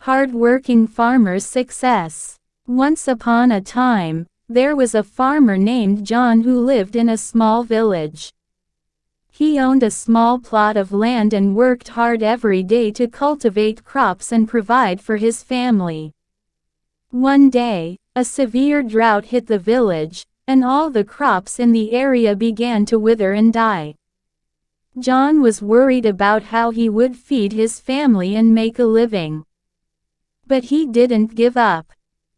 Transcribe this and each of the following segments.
Hard-working farmer's success. Once upon a time, there was a farmer named John who lived in a small village. He owned a small plot of land and worked hard every day to cultivate crops and provide for his family. One day, a severe drought hit the village, and all the crops in the area began to wither and die. John was worried about how he would feed his family and make a living. But he didn't give up.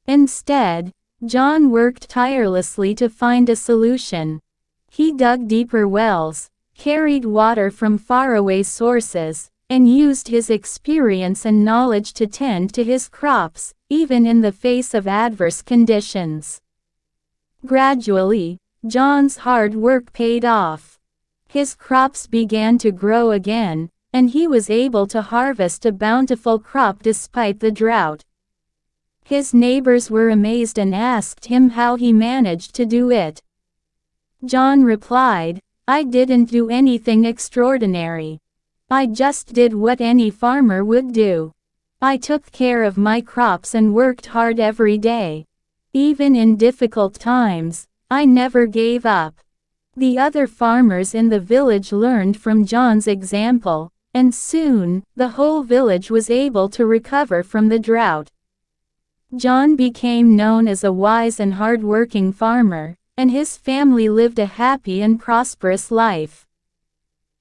Instead, John worked tirelessly to find a solution. He dug deeper wells, carried water from faraway sources, and used his experience and knowledge to tend to his crops, even in the face of adverse conditions. Gradually, John's hard work paid off. His crops began to grow again, and he was able to harvest a bountiful crop despite the drought. His neighbors were amazed and asked him how he managed to do it. John replied, "I didn't do anything extraordinary. I just did what any farmer would do. I took care of my crops and worked hard every day. Even in difficult times, I never gave up." The other farmers in the village learned from John's example, and soon, the whole village was able to recover from the drought. John became known as a wise and hard-working farmer, and his family lived a happy and prosperous life.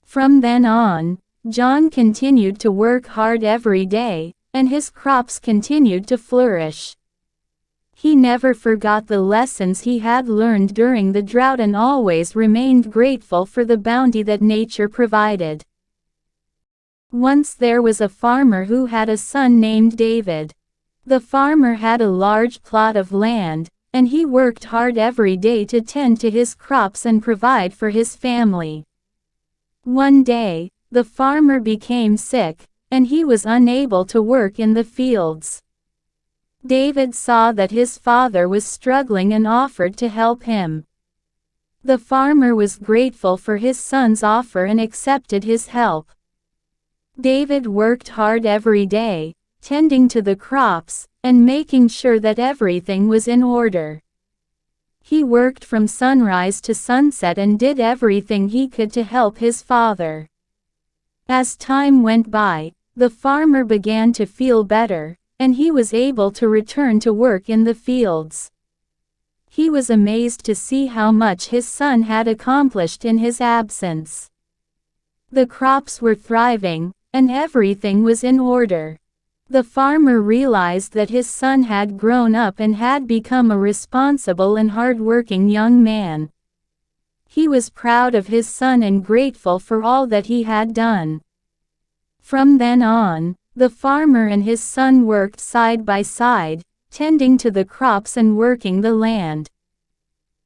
From then on, John continued to work hard every day, and his crops continued to flourish. He never forgot the lessons he had learned during the drought and always remained grateful for the bounty that nature provided. Once there was a farmer who had a son named David. The farmer had a large plot of land, and he worked hard every day to tend to his crops and provide for his family. One day, the farmer became sick, and he was unable to work in the fields. David saw that his father was struggling and offered to help him. The farmer was grateful for his son's offer and accepted his help. David worked hard every day, tending to the crops, and making sure that everything was in order. He worked from sunrise to sunset and did everything he could to help his father. As time went by, the farmer began to feel better, and he was able to return to work in the fields. He was amazed to see how much his son had accomplished in his absence. The crops were thriving, and everything was in order. The farmer realized that his son had grown up and had become a responsible and hard-working young man. He was proud of his son and grateful for all that he had done. From then on, the farmer and his son worked side by side, tending to the crops and working the land.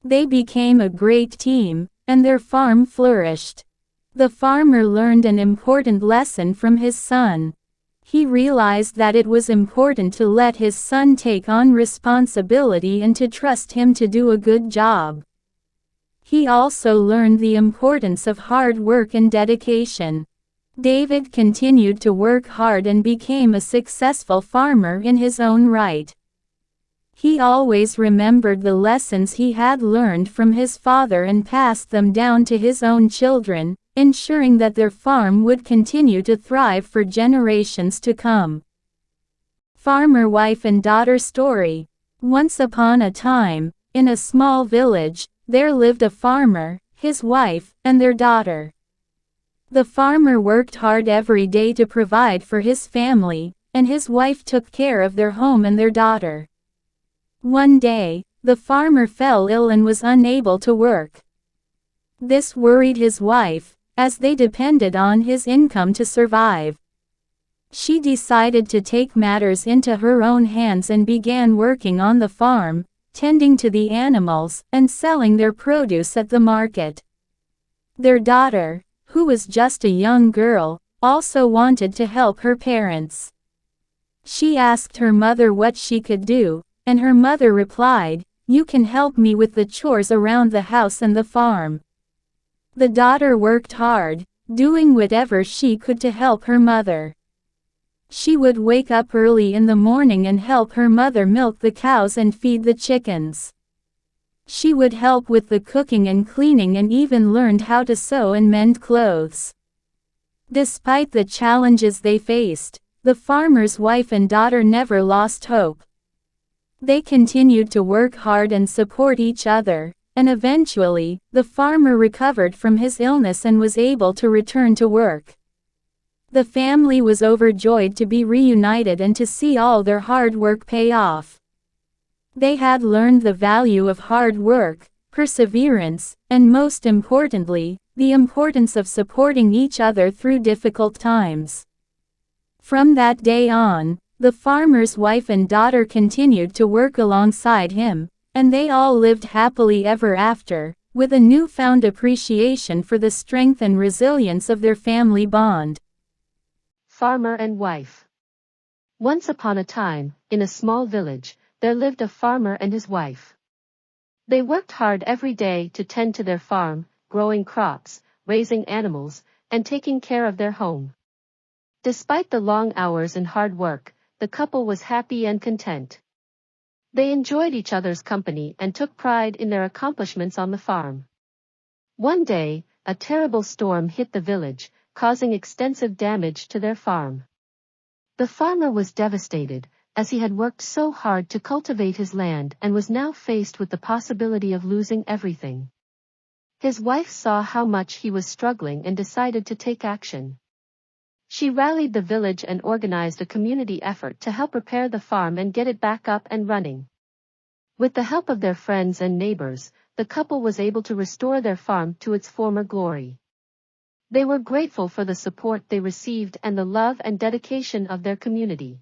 They became a great team, and their farm flourished. The farmer learned an important lesson from his son. He realized that it was important to let his son take on responsibility and to trust him to do a good job. He also learned the importance of hard work and dedication. David continued to work hard and became a successful farmer in his own right. He always remembered the lessons he had learned from his father and passed them down to his own children, ensuring that their farm would continue to thrive for generations to come. Farmer Wife and Daughter Story. Once upon a time, in a small village, there lived a farmer, his wife, and their daughter. The farmer worked hard every day to provide for his family, and his wife took care of their home and their daughter. One day, the farmer fell ill and was unable to work. This worried his wife, as they depended on his income to survive. She decided to take matters into her own hands and began working on the farm, tending to the animals, and selling their produce at the market. Their daughter, who was just a young girl, also wanted to help her parents. She asked her mother what she could do, and her mother replied, "You can help me with the chores around the house and the farm." The daughter worked hard, doing whatever she could to help her mother. She would wake up early in the morning and help her mother milk the cows and feed the chickens. She would help with the cooking and cleaning and even learned how to sew and mend clothes. Despite the challenges they faced, the farmer's wife and daughter never lost hope. They continued to work hard and support each other, and eventually, the farmer recovered from his illness and was able to return to work. The family was overjoyed to be reunited and to see all their hard work pay off. They had learned the value of hard work, perseverance, and most importantly, the importance of supporting each other through difficult times. From that day on, the farmer's wife and daughter continued to work alongside him, and they all lived happily ever after, with a newfound appreciation for the strength and resilience of their family bond. Farmer and wife. Once upon a time, in a small village, there lived a farmer and his wife. They worked hard every day to tend to their farm, growing crops, raising animals, and taking care of their home. Despite the long hours and hard work, the couple was happy and content. They enjoyed each other's company and took pride in their accomplishments on the farm. One day, a terrible storm hit the village, causing extensive damage to their farm. The farmer was devastated, as he had worked so hard to cultivate his land and was now faced with the possibility of losing everything. His wife saw how much he was struggling and decided to take action. She rallied the village and organized a community effort to help repair the farm and get it back up and running. With the help of their friends and neighbors, the couple was able to restore their farm to its former glory. They were grateful for the support they received and the love and dedication of their community.